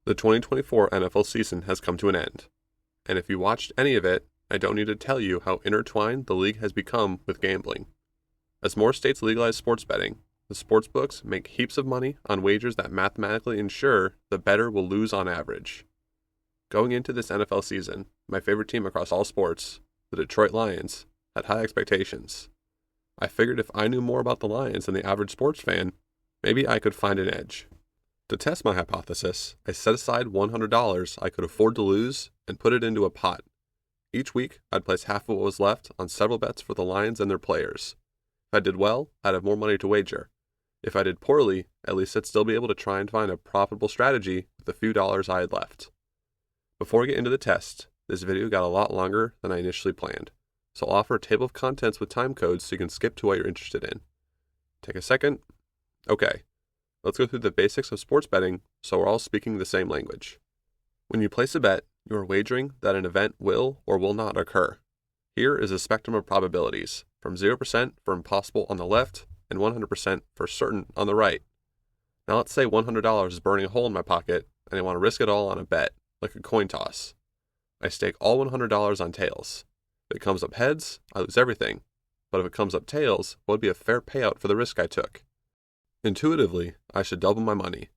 The 2024 NFL season has come to an end, and if you watched any of it, I don't need to tell you how intertwined the league has become with gambling. As more states legalize sports betting, the sportsbooks make heaps of money on wagers that mathematically ensure the bettor will lose on average. Going into this NFL season, my favorite team across all sports, the Detroit Lions, had high expectations. I figured if I knew more about the Lions than the average sports fan, maybe I could find an edge. To test my hypothesis, I set aside $100 I could afford to lose and put it into a pot. Each week, I'd place half of what was left on several bets for the Lions and their players. If I did well, I'd have more money to wager. If I did poorly, at least I'd still be able to try and find a profitable strategy with the few dollars I had left. Before we get into the test, this video got a lot longer than I initially planned, so I'll offer a table of contents with time codes so you can skip to what you're interested in. Take a second. Okay, let's go through the basics of sports betting so we're all speaking the same language. When you place a bet, you are wagering that an event will or will not occur. Here is a spectrum of probabilities, from 0% for impossible on the left and 100% for certain on the right. Now let's say $100 is burning a hole in my pocket and I want to risk it all on a bet, like a coin toss. I stake all $100 on tails. If it comes up heads, I lose everything. But if it comes up tails, what would be a fair payout for the risk I took? Intuitively, I should double my money,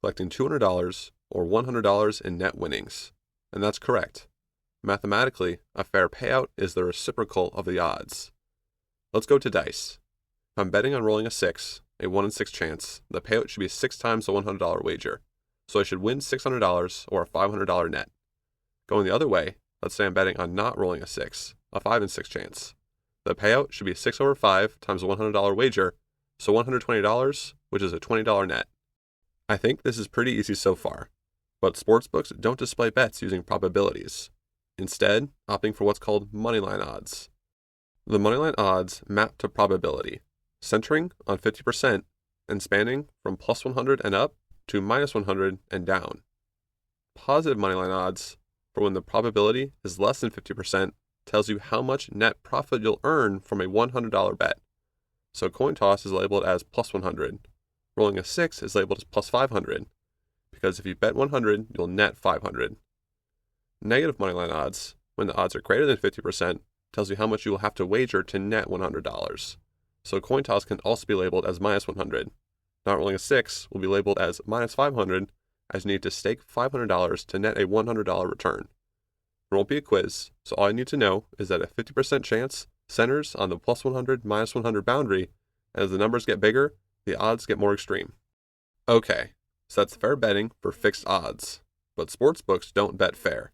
collecting $200 or $100 in net winnings. And that's correct. Mathematically, a fair payout is the reciprocal of the odds. Let's go to dice. If I'm betting on rolling a 6, a 1 in 6 chance, the payout should be 6 times the $100 wager. So I should win $600 or a $500 net. Going the other way, let's say I'm betting on not rolling a 6, a 5 in 6 chance. The payout should be 6 over 5 times the $100 wager, so $120, which is a $20 net. I think this is pretty easy so far, but sportsbooks don't display bets using probabilities, instead opting for what's called moneyline odds. The moneyline odds map to probability, centering on 50% and spanning from plus 100 and up to minus 100 and down. Positive moneyline odds, for when the probability is less than 50%, tells you how much net profit you'll earn from a $100 bet. So coin toss is labeled as plus 100. Rolling a 6 is labeled as plus 500, because if you bet 100, you'll net 500. Negative moneyline odds, when the odds are greater than 50%, tells you how much you will have to wager to net $100. So coin toss can also be labeled as minus 100. Not rolling a 6 will be labeled as minus 500, as you need to stake $500 to net a $100 return. It won't be a quiz, so all I need to know is that a 50% chance centers on the plus 100, minus 100 boundary, and as the numbers get bigger, the odds get more extreme. Okay, so that's fair betting for fixed odds, but sportsbooks don't bet fair.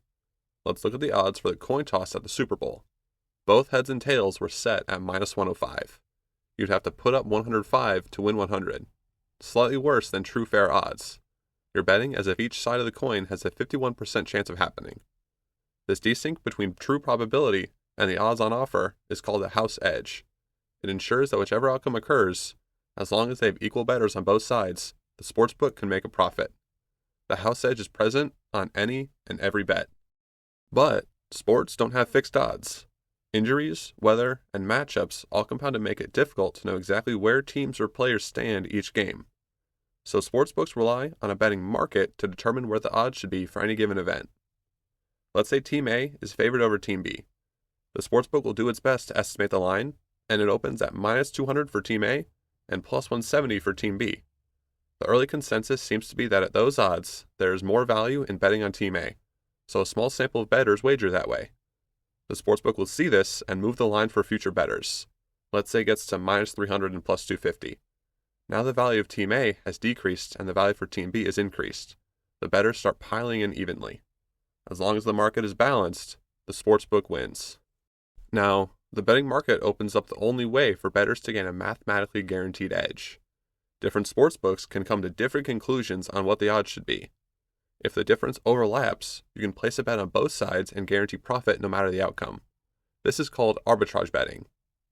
Let's look at the odds for the coin toss at the Super Bowl. Both heads and tails were set at minus 105. You'd have to put up 105 to win 100. Slightly worse than true fair odds. You're betting as if each side of the coin has a 51% chance of happening. This desync between true probability and the odds on offer is called a house edge. It ensures that whichever outcome occurs, as long as they have equal bettors on both sides, the sportsbook can make a profit. The house edge is present on any and every bet. But sports don't have fixed odds. Injuries, weather, and matchups all compound to make it difficult to know exactly where teams or players stand each game. So sportsbooks rely on a betting market to determine where the odds should be for any given event. Let's say Team A is favored over Team B. The sportsbook will do its best to estimate the line, and it opens at minus 200 for Team A and plus 170 for Team B. The early consensus seems to be that at those odds, there is more value in betting on Team A, so a small sample of bettors wager that way. The sportsbook will see this and move the line for future bettors. Let's say it gets to minus 300 and plus 250. Now the value of Team A has decreased and the value for Team B is increased. The bettors start piling in evenly. As long as the market is balanced, the sportsbook wins. Now, the betting market opens up the only way for bettors to gain a mathematically guaranteed edge. Different sportsbooks can come to different conclusions on what the odds should be. If the difference overlaps, you can place a bet on both sides and guarantee profit no matter the outcome. This is called arbitrage betting.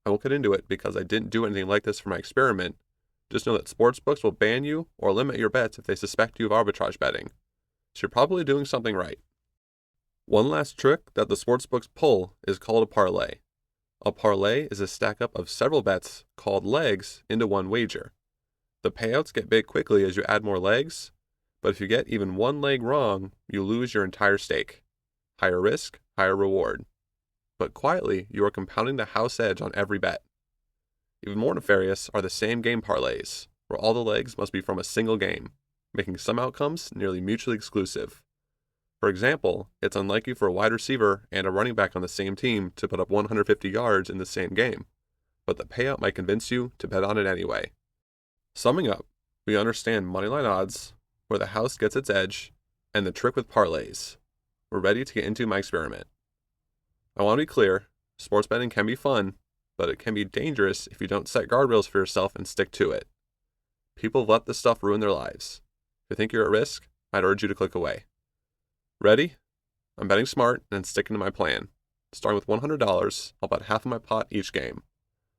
I won't get into it because I didn't do anything like this for my experiment. Just know that sportsbooks will ban you or limit your bets if they suspect you of arbitrage betting. So you're probably doing something right. One last trick that the sportsbooks pull is called a parlay. A parlay is a stack up of several bets called legs into one wager. The payouts get big quickly as you add more legs, But if you get even one leg wrong, you lose your entire stake. Higher risk, higher reward. But quietly, you are compounding the house edge on every bet. Even more nefarious are the same game parlays, where all the legs must be from a single game, making some outcomes nearly mutually exclusive. For example, it's unlikely for a wide receiver and a running back on the same team to put up 150 yards in the same game, but the payout might convince you to bet on it anyway. Summing up, we understand moneyline odds, where the house gets its edge, and the trick with parlays. We're ready to get into my experiment. I want to be clear, sports betting can be fun, but it can be dangerous if you don't set guardrails for yourself and stick to it. People have let this stuff ruin their lives. If you think you're at risk, I'd urge you to click away. Ready? I'm betting smart and sticking to my plan. Starting with $100, I'll bet half of my pot each game.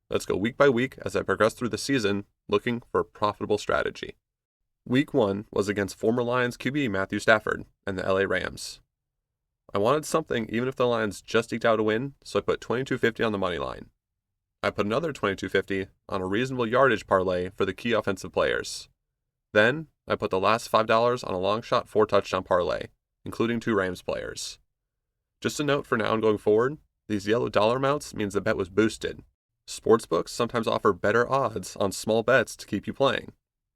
Let's go week by week as I progress through the season, looking for a profitable strategy. Week 1 was against former Lions QB Matthew Stafford and the LA Rams. I wanted something even if the Lions just eked out a win, so I put $22.50 on the money line. I put another $22.50 on a reasonable yardage parlay for the key offensive players. Then, I put the last $5 on a long shot 4-touchdown parlay, including 2 Rams players. Just a note for now and going forward, these yellow dollar amounts means the bet was boosted. Sportsbooks sometimes offer better odds on small bets to keep you playing.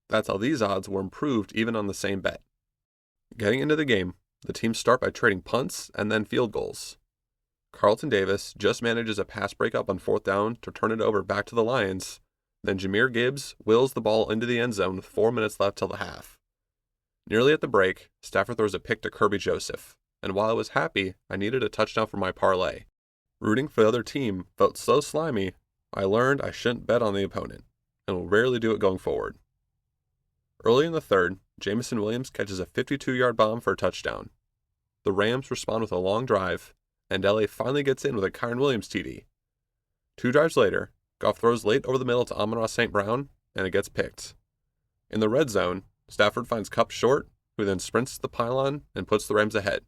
That's how these odds were improved even on the same bet. Getting into the game, the teams start by trading punts and then field goals. Carlton Davis just manages a pass breakup on 4th down to turn it over back to the Lions. Then Jahmyr Gibbs wills the ball into the end zone with 4 minutes left till the half. Nearly at the break, Stafford throws a pick to Kirby Joseph, and while I was happy, I needed a touchdown for my parlay. Rooting for the other team felt so slimy, I learned I shouldn't bet on the opponent, and will rarely do it going forward. Early in the third, Jameson Williams catches a 52-yard bomb for a touchdown. The Rams respond with a long drive, and LA finally gets in with a Kyren Williams TD. 2 drives later, Goff throws late over the middle to Amon-Ra St. Brown, and it gets picked. In the red zone, Stafford finds Kupp short, who then sprints to the pylon and puts the Rams ahead.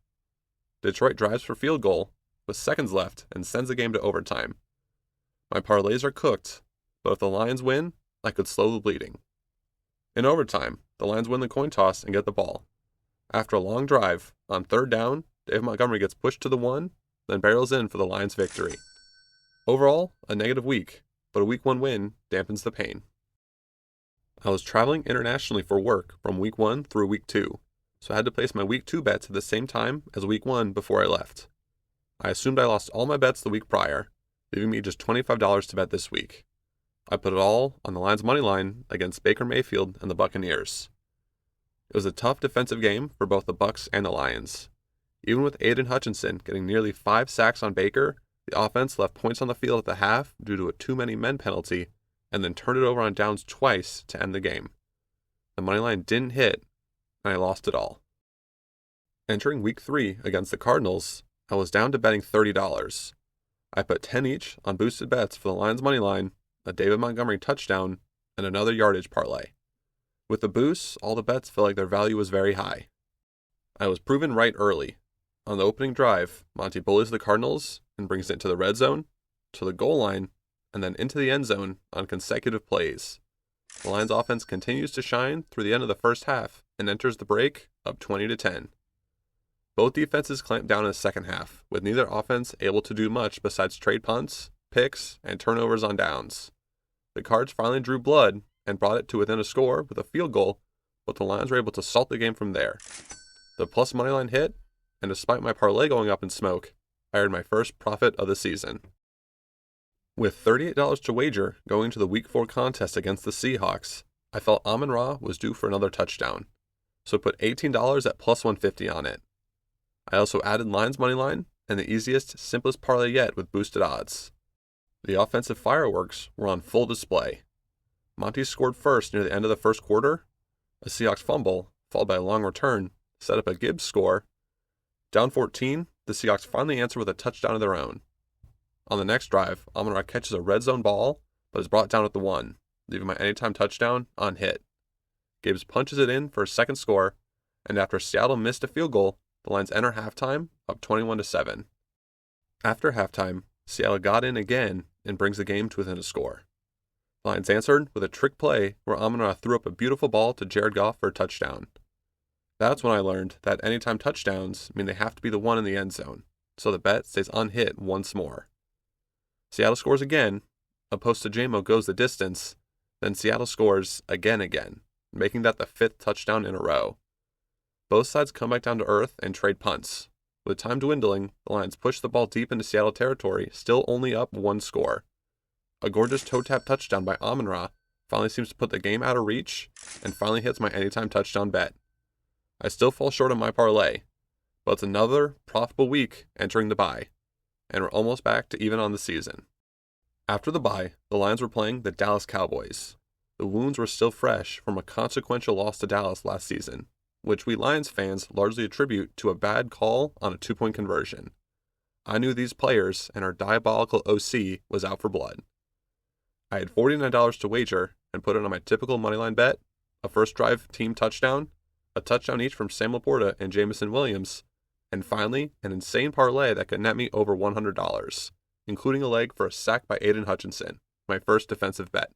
Detroit drives for field goal, with seconds left, and sends the game to overtime. My parlays are cooked, but if the Lions win, I could slow the bleeding. In overtime, the Lions win the coin toss and get the ball. After a long drive, on 3rd down, Dave Montgomery gets pushed to the 1, then barrels in for the Lions' victory. Overall, a negative week, but a week 1 win dampens the pain. I was traveling internationally for work from week 1 through week 2, so I had to place my week 2 bets at the same time as week 1 before I left. I assumed I lost all my bets the week prior, leaving me just $25 to bet this week. I put it all on the Lions' money line against Baker Mayfield and the Buccaneers. It was a tough defensive game for both the Bucs and the Lions. Even with Aiden Hutchinson getting nearly 5 sacks on Baker, the offense left points on the field at the half due to a too-many-men penalty, and then turned it over on downs twice to end the game. The money line didn't hit, and I lost it all. Entering week 3 against the Cardinals, I was down to betting $30. I put 10 each on boosted bets for the Lions' money line, a David Montgomery touchdown, and another yardage parlay. With the boosts, all the bets felt like their value was very high. I was proven right early. On the opening drive, Monty bullies the Cardinals and brings it to the red zone, to the goal line, and then into the end zone on consecutive plays. The Lions' offense continues to shine through the end of the first half and enters the break up 20-10. Both defenses clamped down in the second half, with neither offense able to do much besides trade punts, picks, and turnovers on downs. The Cards finally drew blood and brought it to within a score with a field goal, but the Lions were able to salt the game from there. The plus money line hit, and despite my parlay going up in smoke, I earned my first profit of the season. With $38 to wager going to the Week 4 contest against the Seahawks, I felt Amon-Ra was due for another touchdown, so put $18 at plus 150 on it. I also added Lions money line and the easiest, simplest parlay yet with boosted odds. The offensive fireworks were on full display. Monty scored first near the end of the first quarter. A Seahawks fumble, followed by a long return, set up a Gibbs score. Down 14, the Seahawks finally answer with a touchdown of their own. On the next drive, Amon-Ra catches a red zone ball, but is brought down at the 1, leaving my anytime touchdown unhit. Gibbs punches it in for a second score, and after Seattle missed a field goal, the Lions enter halftime up 21-7. After halftime, Seattle got in again and brings the game to within a score. The Lions answered with a trick play where Amon-Ra threw up a beautiful ball to Jared Goff for a touchdown. That's when I learned that anytime touchdowns mean they have to be the one in the end zone, so the bet stays unhit once more. Seattle scores again, a post to JMO goes the distance, then Seattle scores again, making that the 5th touchdown in a row. Both sides come back down to earth and trade punts. With time dwindling, the Lions push the ball deep into Seattle territory, still only up 1 score. A gorgeous toe-tap touchdown by Amon-Ra finally seems to put the game out of reach, and finally hits my anytime touchdown bet. I still fall short on my parlay, but it's another profitable week entering the bye, and we're almost back to even on the season. After the bye, the Lions were playing the Dallas Cowboys. The wounds were still fresh from a consequential loss to Dallas last season, which we Lions fans largely attribute to a bad call on a 2-point conversion. I knew these players and our diabolical OC was out for blood. I had $49 to wager and put it on my typical moneyline bet, a first drive team touchdown, a touchdown each from Sam Laporta and Jameson Williams, and finally, an insane parlay that could net me over $100, including a leg for a sack by Aiden Hutchinson, my first defensive bet.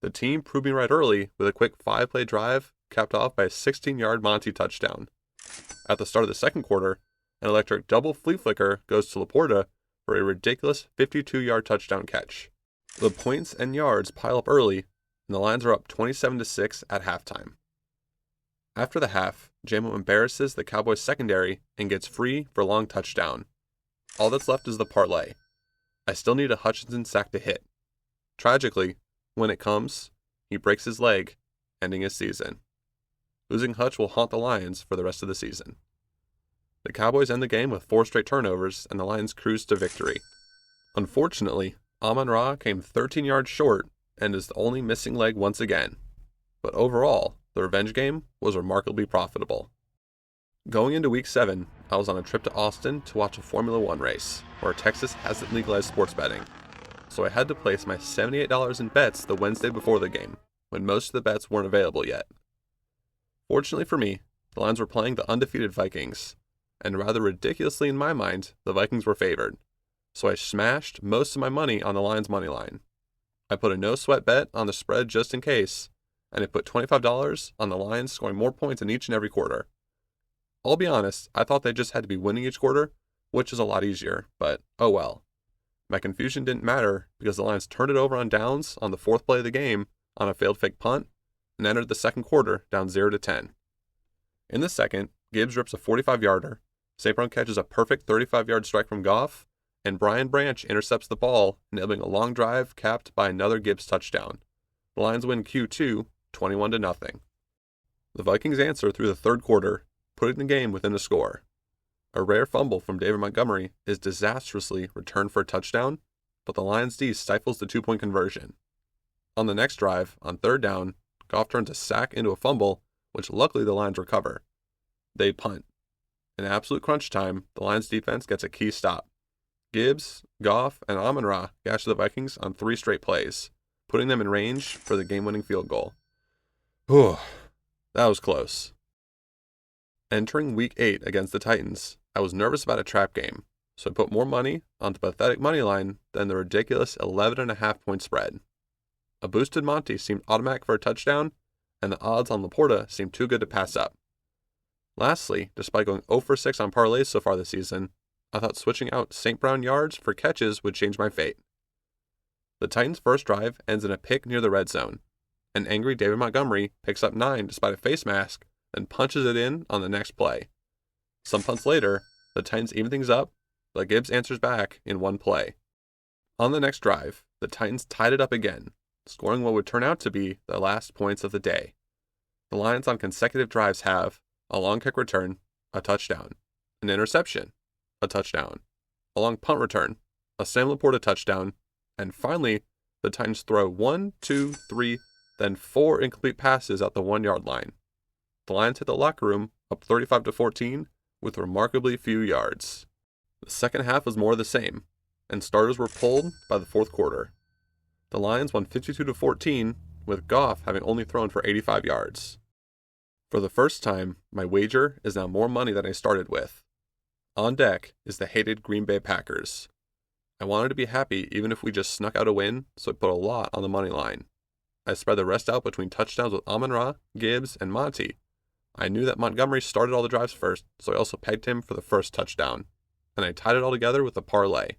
The team proved me right early with a quick 5-play drive capped off by a 16-yard Monty touchdown. At the start of the second quarter, an electric double flea flicker goes to Laporta for a ridiculous 52-yard touchdown catch. The points and yards pile up early, and the Lions are up 27-6 at halftime. After the half, JMO embarrasses the Cowboys secondary and gets free for a long touchdown. All that's left is the parlay. I still need a Hutchinson sack to hit. Tragically, when it comes, he breaks his leg, ending his season. Losing Hutch will haunt the Lions for the rest of the season. The Cowboys end the game with 4 straight turnovers, and the Lions cruise to victory. Unfortunately, Amon-Ra came 13 yards short and is the only missing leg once again. But overall, the revenge game was remarkably profitable. Going into Week 7, I was on a trip to Austin to watch a Formula One race, where Texas hasn't legalized sports betting. So I had to place my $78 in bets the Wednesday before the game, when most of the bets weren't available yet. Fortunately for me, the Lions were playing the undefeated Vikings, and rather ridiculously in my mind, the Vikings were favored. So I smashed most of my money on the Lions money line. I put a no-sweat bet on the spread just in case, and I put $25 on the Lions scoring more points in each and every quarter. I'll be honest, I thought they just had to be winning each quarter, which is a lot easier, but oh well. My confusion didn't matter because the Lions turned it over on downs on the 4th play of the game on a failed fake punt and entered the second quarter down 0-10. In the second, Gibbs rips a 45-yarder, St. Brown catches a perfect 35-yard strike from Goff, and Brian Branch intercepts the ball, enabling a long drive capped by another Gibbs touchdown. The Lions win Q2 21-0. The Vikings answer through the third quarter, putting the game within a score. A rare fumble from David Montgomery is disastrously returned for a touchdown, but the Lions D stifles the 2-point conversion. On the next drive, on 3rd down, Goff turns a sack into a fumble, which luckily the Lions recover. They punt. In absolute crunch time, the Lions defense gets a key stop. Gibbs, Goff, and Amon-Ra gash the Vikings on 3 straight plays, putting them in range for the game-winning field goal. Whew, that was close. Entering Week 8 against the Titans, I was nervous about a trap game, so I put more money on the pathetic money line than the ridiculous 11.5-point spread. A boosted Monty seemed automatic for a touchdown, and the odds on Laporta seemed too good to pass up. Lastly, despite going 0 for 6 on parlays so far this season, I thought switching out St. Brown yards for catches would change my fate. The Titans' first drive ends in a pick near the red zone. An angry David Montgomery picks up 9 despite a face mask, then punches it in on the next play. Some punts later, the Titans even things up, but Gibbs answers back in 1 play. On the next drive, the Titans tied it up again, scoring what would turn out to be the last points of the day. The Lions on consecutive drives have a long kick return, a touchdown, an interception, a touchdown, a long punt return, a Sam Laporta touchdown, and finally, the Titans throw 1, 2, 3, then 4 incomplete passes at the 1-yard line. The Lions hit the locker room up 35-14 with remarkably few yards. The second half was more of the same, and starters were pulled by the 4th quarter. The Lions won 52-14, with Goff having only thrown for 85 yards. For the first time, my wager is now more money than I started with. On deck is the hated Green Bay Packers. I wanted to be happy even if we just snuck out a win, so I put a lot on the money line. I spread the rest out between touchdowns with Amon-Ra, Gibbs, and Monty, I knew that Montgomery started all the drives first, so I also pegged him for the first touchdown, and I tied it all together with a parlay.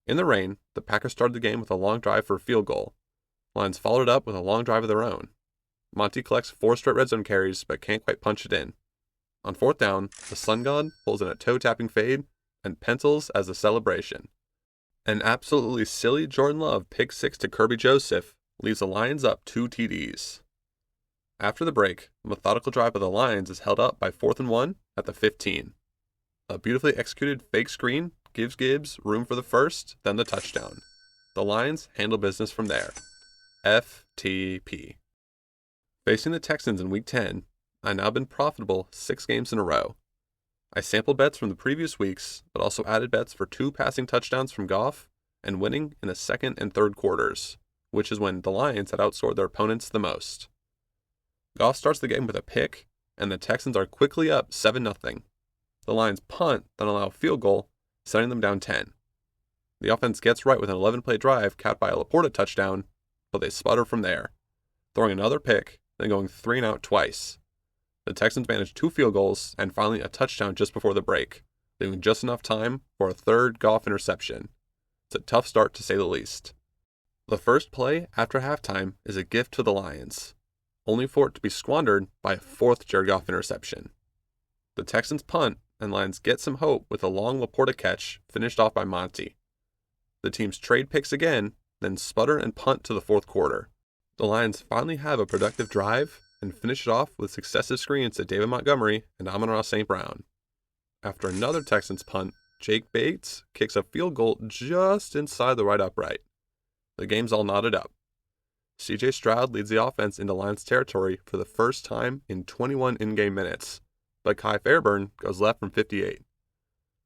In the rain, the Packers started the game with a long drive for a field goal. Lions followed it up with a long drive of their own. Monty collects 4 straight red zone carries, but can't quite punch it in. On 4th down, the Sun God pulls in a toe-tapping fade and pencils as a celebration. An absolutely silly Jordan Love pick 6 to Kirby Joseph leaves the Lions up 2 TDs. After the break, a methodical drive of the Lions is held up by 4th and 1 at the 15. A beautifully executed fake screen gives Gibbs room for the first, then the touchdown. The Lions handle business from there. FTP. Facing the Texans in Week 10, I've now been profitable 6 games in a row. I sampled bets from the previous weeks, but also added bets for 2 passing touchdowns from Goff and winning in the second and third quarters, which is when the Lions had outscored their opponents the most. Goff starts the game with a pick, and the Texans are quickly up 7-0. The Lions punt, then allow a field goal, setting them down 10. The offense gets right with an 11-play drive capped by a Laporta touchdown, but they sputter from there, throwing another pick, then going 3 and out twice. The Texans manage 2 field goals and finally a touchdown just before the break, leaving just enough time for a third Goff interception. It's a tough start to say the least. The first play after halftime is a gift to the Lions, only for it to be squandered by a 4th Jared Goff interception. The Texans punt, and Lions get some hope with a long Laporta catch finished off by Monty. The teams trade picks again, then sputter and punt to the 4th quarter. The Lions finally have a productive drive and finish it off with successive screens to David Montgomery and Amon-Ra St. Brown. After another Texans punt, Jake Bates kicks a field goal just inside the right upright. The game's all knotted up. C.J. Stroud leads the offense into Lions territory for the first time in 21 in-game minutes, but Kai Fairburn goes left from 58.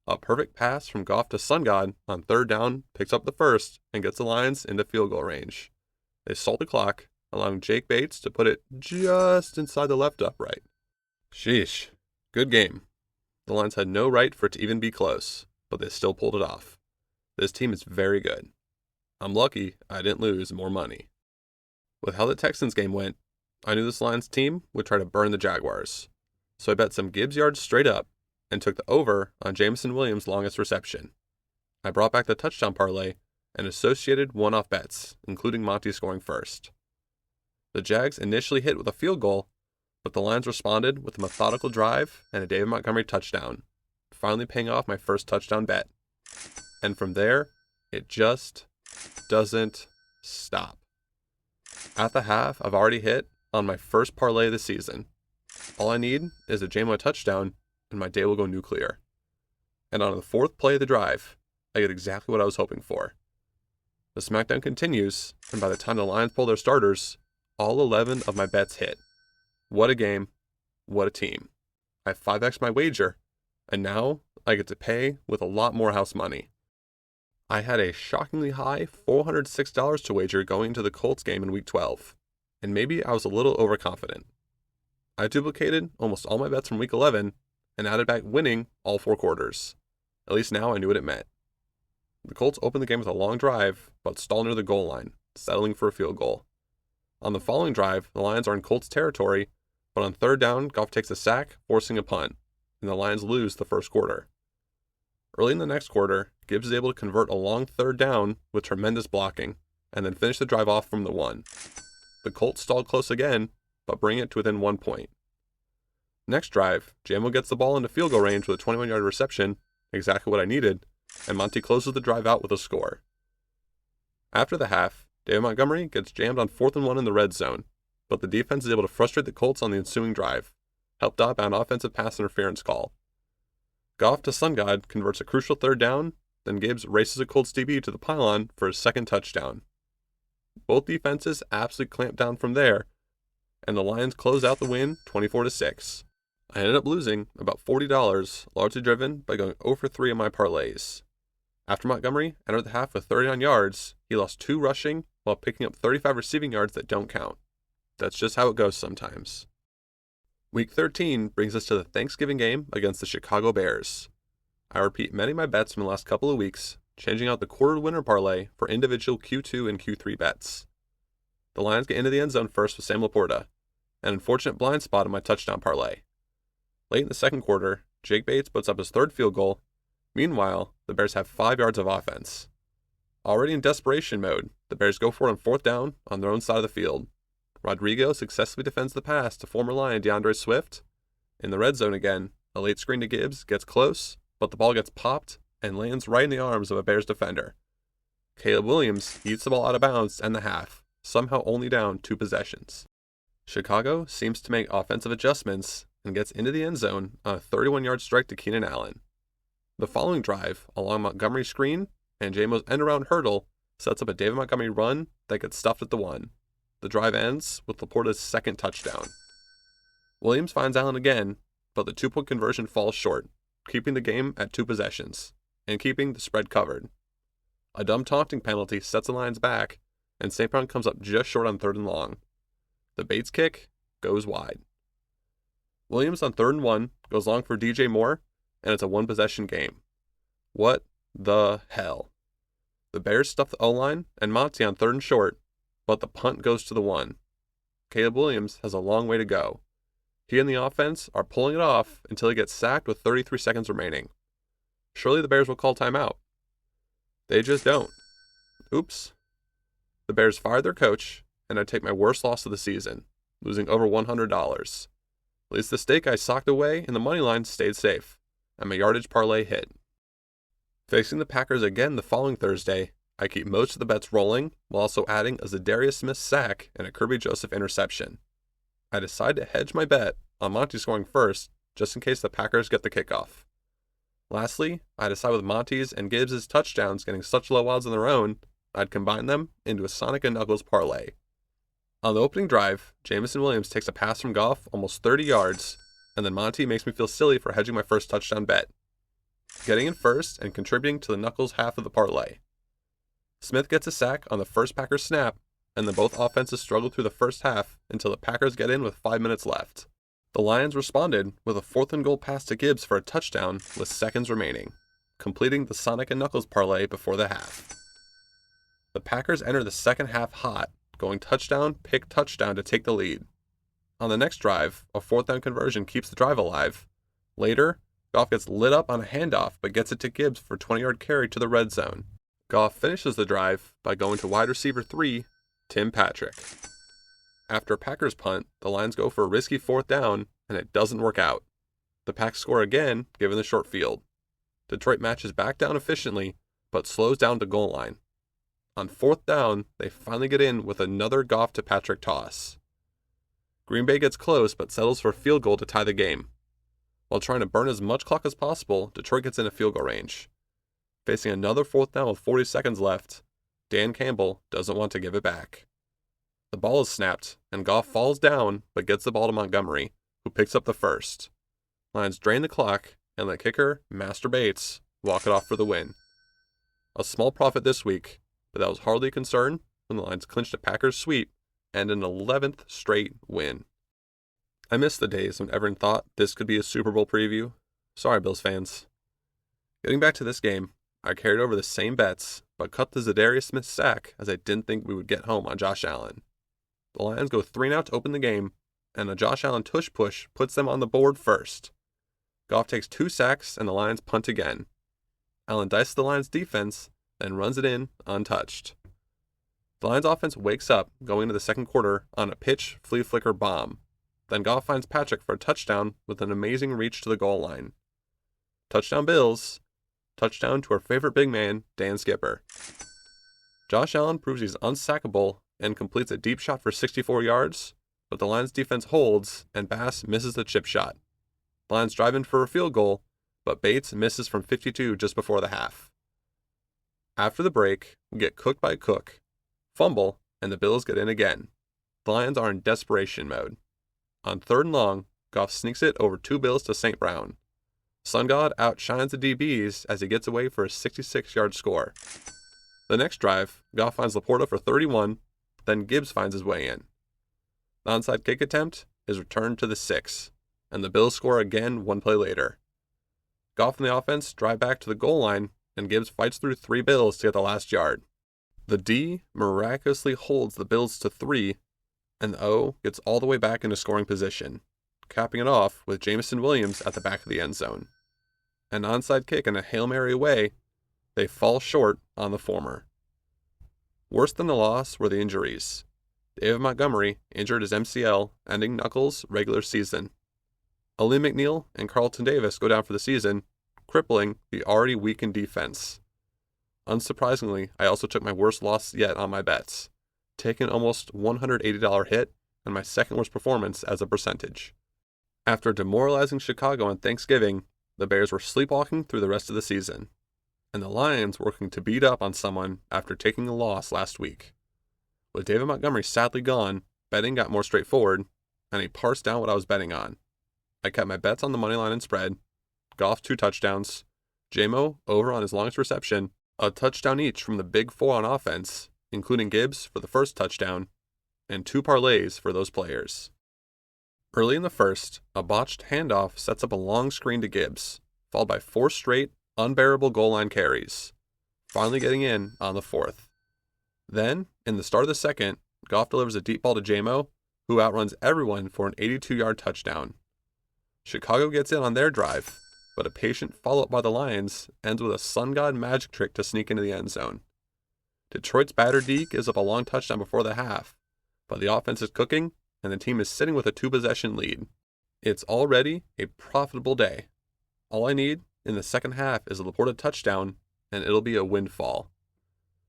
A perfect pass from Goff to Sun God on 3rd down picks up the first and gets the Lions into field goal range. They salt the clock, allowing Jake Bates to put it just inside the left upright. Sheesh. Good game. The Lions had no right for it to even be close, but they still pulled it off. This team is very good. I'm lucky I didn't lose more money. With how the Texans game went, I knew this Lions team would try to burn the Jaguars, so I bet some Gibbs yards straight up and took the over on Jameson Williams' longest reception. I brought back the touchdown parlay and associated one-off bets, including Monty scoring first. The Jags initially hit with a field goal, but the Lions responded with a methodical drive and a David Montgomery touchdown, finally paying off my first touchdown bet. And from there, it just doesn't stop. At the half, I've already hit on my first parlay of the season. All I need is a JMO touchdown, and my day will go nuclear. And on the 4th play of the drive, I get exactly what I was hoping for. The smackdown continues, and by the time the Lions pull their starters, all 11 of my bets hit. What a game. What a team. I 5x'd my wager, and now I get to pay with a lot more house money. I had a shockingly high $406 to wager going into the Colts game in Week 12, and maybe I was a little overconfident. I duplicated almost all my bets from Week 11 and added back winning all 4 quarters. At least now I knew what it meant. The Colts opened the game with a long drive, but stalled near the goal line, settling for a field goal. On the following drive, the Lions are in Colts territory, but on 3rd down, Goff takes a sack, forcing a punt, and the Lions lose the first quarter. Early in the next quarter, Gibbs is able to convert a long 3rd down with tremendous blocking, and then finish the drive off from the 1. The Colts stalled close again, but bring it to within 1 point. Next drive, Jamo gets the ball into field goal range with a 21-yard reception, exactly what I needed, and Monty closes the drive out with a score. After the half, David Montgomery gets jammed on 4th and 1 in the red zone, but the defense is able to frustrate the Colts on the ensuing drive, helped out by an offensive pass interference call. Goff to Sun God converts a crucial 3rd down, then Gibbs races a Colts DB to the pylon for his second touchdown. Both defenses absolutely clamp down from there, and the Lions close out the win 24-6. I ended up losing about $40, largely driven by going 0 for 3 on my parlays. After Montgomery entered the half with 39 yards, he lost 2 rushing while picking up 35 receiving yards that don't count. That's just how it goes sometimes. Week 13 brings us to the Thanksgiving game against the Chicago Bears. I repeat many of my bets from the last couple of weeks, changing out the quarter winner parlay for individual Q2 and Q3 bets. The Lions get into the end zone first with Sam Laporta. an unfortunate blind spot on my touchdown parlay. Late in the second quarter, Jake Bates puts up his third field goal. Meanwhile, the Bears have 5 yards of offense. Already in desperation mode, the Bears go for it on fourth down on their own side of the field. Rodrigo successfully defends the pass to former Lion DeAndre Swift. In the red zone again, a late screen to Gibbs gets close, but the ball gets popped and lands right in the arms of a Bears defender. Caleb Williams eats the ball out of bounds to end the half, somehow only down 2 possessions. Chicago seems to make offensive adjustments and gets into the end zone on a 31-yard strike to Keenan Allen. The following drive, along Montgomery's screen and Jamo's end-around hurdle, sets up a David Montgomery run that gets stuffed at the 1. The drive ends with Laporta's second touchdown. Williams finds Allen again, but the 2-point conversion falls short, keeping the game at 2 possessions, and keeping the spread covered. A dumb taunting penalty sets the Lions back, and St. Brown comes up just short on 3rd and long. The Bates kick goes wide. Williams on 3rd and 1 goes long for DJ Moore, and it's a 1-possession game. What the hell? The Bears stuff the O-line and Monty on 3rd and short, but the punt goes to the 1. Caleb Williams has a long way to go. He and the offense are pulling it off until he gets sacked with 33 seconds remaining. Surely the Bears will call timeout. They just don't. Oops. The Bears fired their coach, and I take my worst loss of the season, losing over $100. At least the stake I socked away in the money line stayed safe, and my yardage parlay hit. Facing the Packers again the following Thursday, I keep most of the bets rolling while also adding a Za'Darius Smith sack and a Kirby Joseph interception. I decide to hedge my bet on Monty scoring first, just in case the Packers get the kickoff. Lastly, I decide with Monty's and Gibbs' touchdowns getting such low odds on their own, I'd combine them into a Sonic and Knuckles parlay. On the opening drive, Jameson Williams takes a pass from Goff almost 30 yards, and then Monty makes me feel silly for hedging my first touchdown bet, getting in first and contributing to the Knuckles half of the parlay. Smith gets a sack on the first Packers snap, and then both offenses struggle through the first half until the Packers get in with 5 minutes left. The Lions responded with a 4th and goal pass to Gibbs for a touchdown with seconds remaining, completing the Sonic and Knuckles parlay before the half. The Packers enter the second half hot, going touchdown, pick touchdown to take the lead. On the next drive, a 4th down conversion keeps the drive alive. Later, Goff gets lit up on a handoff but gets it to Gibbs for a 20-yard carry to the red zone. Goff finishes the drive by going to wide receiver 3, Tim Patrick. After a Packers punt, the Lions go for a risky 4th down, and it doesn't work out. The Packs score again, given the short field. Detroit matches back down efficiently, but slows down the goal line. On 4th down, they finally get in with another Goff to Patrick toss. Green Bay gets close, but settles for a field goal to tie the game. While trying to burn as much clock as possible, Detroit gets in a field goal range. Facing another 4th down with 40 seconds left, Dan Campbell doesn't want to give it back. The ball is snapped, and Goff falls down, but gets the ball to Montgomery, who picks up the first. Lions drain the clock, and let kicker, Master Bates, walk it off for the win. A small profit this week, but that was hardly a concern when the Lions clinched a Packers sweep and an 11th straight win. I miss the days when everyone thought this could be a Super Bowl preview. Sorry, Bills fans. Getting back to this game, I carried over the same bets, but cut the Za'Darius Smith sack as I didn't think we would get home on Josh Allen. The Lions go 3-and-out to open the game, and a Josh Allen tush push puts them on the board first. Goff takes 2 sacks, and the Lions punt again. Allen dices the Lions' defense, then runs it in untouched. The Lions' offense wakes up going into the second quarter on a pitch flea flicker bomb. Then Goff finds Patrick for a touchdown with an amazing reach to the goal line. Touchdown Bills. Touchdown to our favorite big man, Dan Skipper. Josh Allen proves he's unsackable and completes a deep shot for 64 yards, but the Lions defense holds and Bass misses the chip shot. The Lions drive in for a field goal, but Bates misses from 52 just before the half. After the break, we get cooked by Cook, fumble, and the Bills get in again. The Lions are in desperation mode. On 3rd and long, Goff sneaks it over 2 Bills to St. Brown. Sun God outshines the DBs as he gets away for a 66-yard score. The next drive, Goff finds Laporta for 31, then Gibbs finds his way in. The onside kick attempt is returned to the 6, and the Bills score again 1 play later. Goff and the offense drive back to the goal line, and Gibbs fights through 3 Bills to get the last yard. The D miraculously holds the Bills to 3, and the O gets all the way back into scoring position, capping it off with Jameson Williams at the back of the end zone. An onside kick and a Hail Mary away, they fall short on the former. Worse than the loss were the injuries. David Montgomery injured his MCL, ending Knuckles' regular season. Aleem McNeil and Carlton Davis go down for the season, crippling the already weakened defense. Unsurprisingly, I also took my worst loss yet on my bets, taking an almost $180 hit and my second worst performance as a percentage. After demoralizing Chicago on Thanksgiving, the Bears were sleepwalking through the rest of the season, and the Lions working to beat up on someone after taking a loss last week. With David Montgomery sadly gone, betting got more straightforward, and I parsed down what I was betting on. I kept my bets on the money line and spread, Goff 2 touchdowns, J-Mo over on his longest reception, a touchdown each from the big 4 on offense, including Gibbs for the first touchdown, and 2 parlays for those players. Early in the first, a botched handoff sets up a long screen to Gibbs, followed by 4 straight, unbearable goal line carries, finally getting in on the 4th. Then, in the start of the second, Goff delivers a deep ball to J-Mo, who outruns everyone for an 82-yard touchdown. Chicago gets in on their drive, but a patient follow-up by the Lions ends with a sun god magic trick to sneak into the end zone. Detroit's batter D gives up a long touchdown before the half, but the offense is cooking, and the team is sitting with a 2-possession lead. It's already a profitable day. All I need in the second half is a Laporta touchdown, and it'll be a windfall.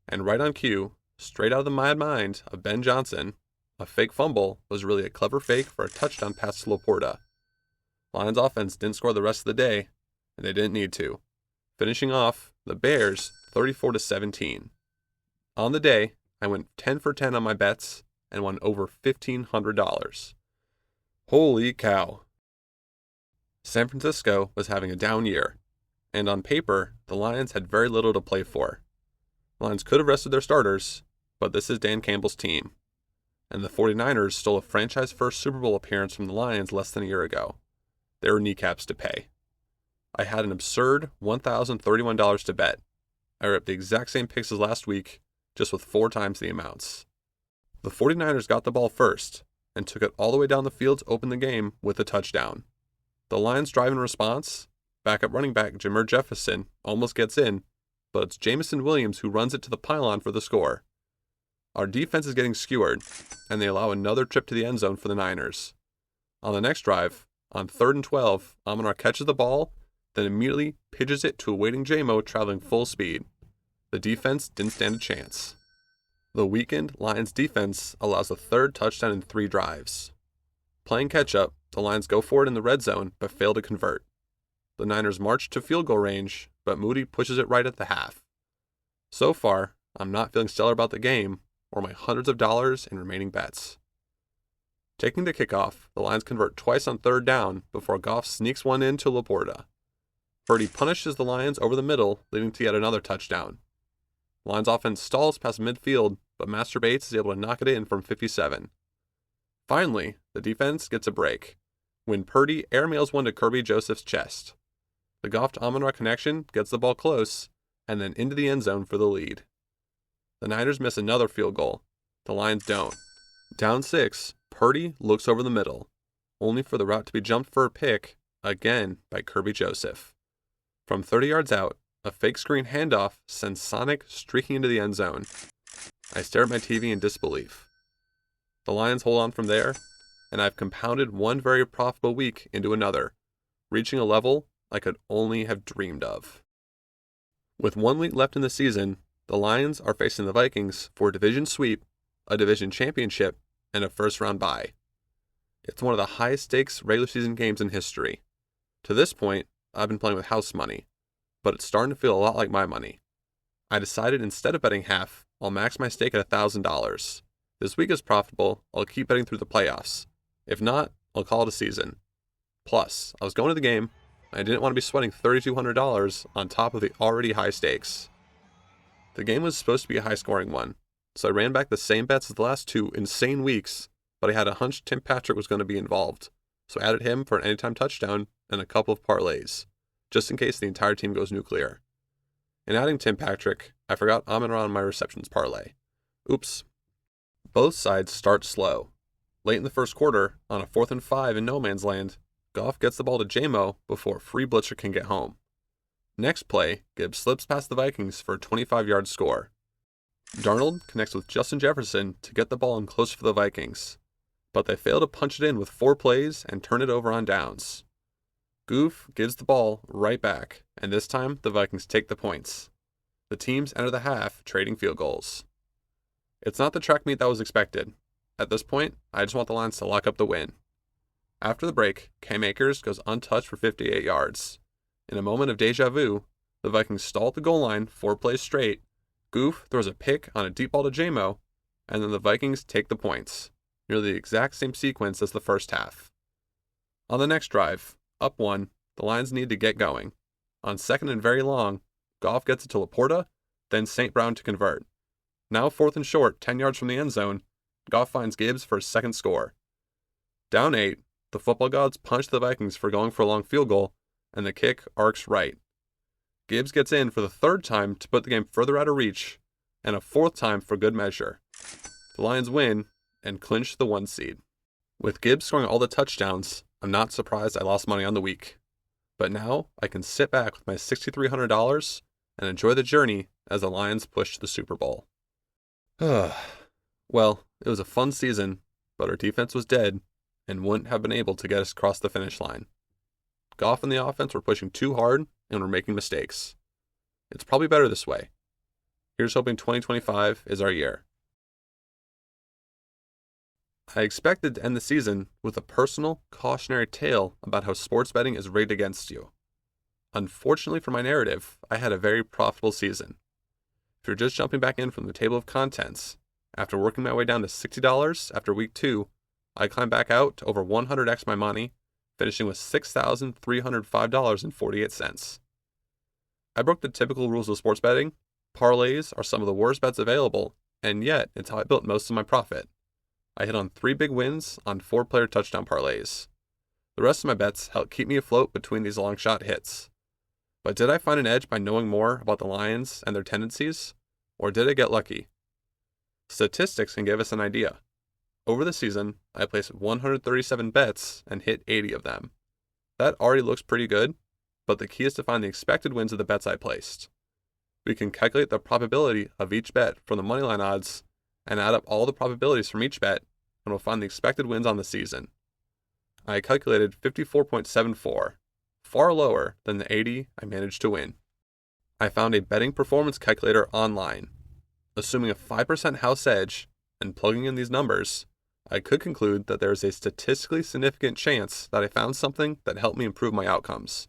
And right on cue, straight out of the mad mind of Ben Johnson, a fake fumble was really a clever fake for a touchdown pass to Laporta. Lions offense didn't score the rest of the day, and they didn't need to, finishing off the Bears 34-17. On the day, I went 10 for 10 on my bets and won over $1,500. Holy cow. San Francisco was having a down year, and on paper, the Lions had very little to play for. The Lions could have rested their starters, but this is Dan Campbell's team, and the 49ers stole a franchise-first Super Bowl appearance from the Lions less than a year ago. There were kneecaps to pay. I had an absurd $1,031 to bet. I ripped the exact same picks as last week, just with 4 times the amounts. The 49ers got the ball first, and took it all the way down the field to open the game with a touchdown. The Lions drive in response, backup running back Jameer Jefferson almost gets in, but it's Jameson Williams who runs it to the pylon for the score. Our defense is getting skewered, and they allow another trip to the end zone for the Niners. On the next drive, on 3rd and 12, Amon-Ra catches the ball, then immediately pitches it to a waiting J-Mo traveling full speed. The defense didn't stand a chance. The weakened Lions defense allows a 3rd touchdown in 3 drives. Playing catch-up, the Lions go for it in the red zone, but fail to convert. The Niners march to field goal range, but Moody pushes it right at the half. So far, I'm not feeling stellar about the game, or my hundreds of dollars in remaining bets. Taking the kickoff, the Lions convert twice on 3rd down before Goff sneaks one in to Laporta. Purdy punishes the Lions over the middle, leading to yet another touchdown. The Lions offense stalls past midfield, but Master Bates is able to knock it in from 57. Finally, the defense gets a break, when Purdy airmails one to Kerby Joseph's chest. The Goff to Amon-Ra connection gets the ball close, and then into the end zone for the lead. The Niners miss another field goal. The Lions don't. Down 6, Purdy looks over the middle, only for the route to be jumped for a pick, again by Kerby Joseph. From 30 yards out, a fake screen handoff sends Sonic streaking into the end zone. I stare at my TV in disbelief. The Lions hold on from there, and I've compounded one very profitable week into another, reaching a level I could only have dreamed of. With 1 week left in the season, the Lions are facing the Vikings for a division sweep, a division championship, and a first-round bye. It's one of the highest-stakes regular season games in history. To this point, I've been playing with house money, but it's starting to feel a lot like my money. I decided instead of betting half, I'll max my stake at $1,000. This week is profitable, I'll keep betting through the playoffs. If not, I'll call it a season. Plus, I was going to the game, and I didn't want to be sweating $3,200 on top of the already high stakes. The game was supposed to be a high-scoring one, so I ran back the same bets as the last 2 insane weeks, but I had a hunch Tim Patrick was going to be involved, so I added him for an anytime touchdown and a couple of parlays, just in case the entire team goes nuclear. In adding Tim Patrick, I forgot Amon-Ra on my receptions parlay. Oops. Both sides start slow. Late in the first quarter, on a 4th and 5 in no man's land, Goff gets the ball to J-Mo before a free blitzer can get home. Next play, Gibbs slips past the Vikings for a 25-yard score. Darnold connects with Justin Jefferson to get the ball in close for the Vikings, but they fail to punch it in with 4 plays and turn it over on downs. Goof gives the ball right back, and this time the Vikings take the points. The teams enter the half trading field goals. It's not the track meet that was expected. At this point, I just want the Lions to lock up the win. After the break, Cam Akers goes untouched for 58 yards. In a moment of deja vu, the Vikings stall at the goal line 4 plays straight. Goof throws a pick on a deep ball to J-Mo, and then the Vikings take the points. Nearly the exact same sequence as the first half. On the next drive, up 1, the Lions need to get going. On 2nd and very long, Goff gets it to Laporta, then St. Brown to convert. Now 4th and short, 10 yards from the end zone, Goff finds Gibbs for his second score. Down 8, the football gods punch the Vikings for going for a long field goal, and the kick arcs right. Gibbs gets in for the 3rd time to put the game further out of reach, and a 4th time for good measure. The Lions win and clinch the 1 seed. With Gibbs scoring all the touchdowns, I'm not surprised I lost money on the week. But now I can sit back with my $6,300 and enjoy the journey as the Lions push to the Super Bowl. Well, it was a fun season, but our defense was dead and wouldn't have been able to get us across the finish line. Goff and the offense were pushing too hard and were making mistakes. It's probably better this way. Here's hoping 2025 is our year. I expected to end the season with a personal, cautionary tale about how sports betting is rigged against you. Unfortunately for my narrative, I had a very profitable season. If you're just jumping back in from the table of contents, after working my way down to $60 after week 2, I climbed back out to over 100x my money, finishing with $6,305.48. I broke the typical rules of sports betting. Parlays are some of the worst bets available, and yet it's how I built most of my profit. I hit on 3 big wins on 4-player touchdown parlays. The rest of my bets helped keep me afloat between these long shot hits. But did I find an edge by knowing more about the Lions and their tendencies, or did I get lucky? Statistics can give us an idea. Over the season, I placed 137 bets and hit 80 of them. That already looks pretty good, but the key is to find the expected wins of the bets I placed. We can calculate the probability of each bet from the moneyline odds and add up all the probabilities from each bet, and we'll find the expected wins on the season. I calculated 54.74, far lower than the 80 I managed to win. I found a betting performance calculator online. Assuming a 5% house edge and plugging in these numbers, I could conclude that there is a statistically significant chance that I found something that helped me improve my outcomes.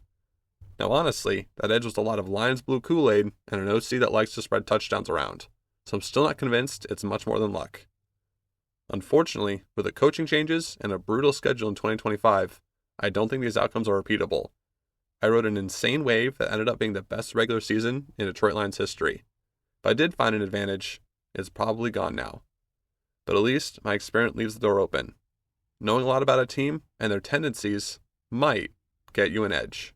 Now honestly, that edge was a lot of Lions Blue Kool-Aid and an OC that likes to spread touchdowns around, so I'm still not convinced it's much more than luck. Unfortunately, with the coaching changes and a brutal schedule in 2025, I don't think these outcomes are repeatable. I rode an insane wave that ended up being the best regular season in Detroit Lions history. If I did find an advantage, it's probably gone now. But at least my experiment leaves the door open. Knowing a lot about a team and their tendencies might get you an edge.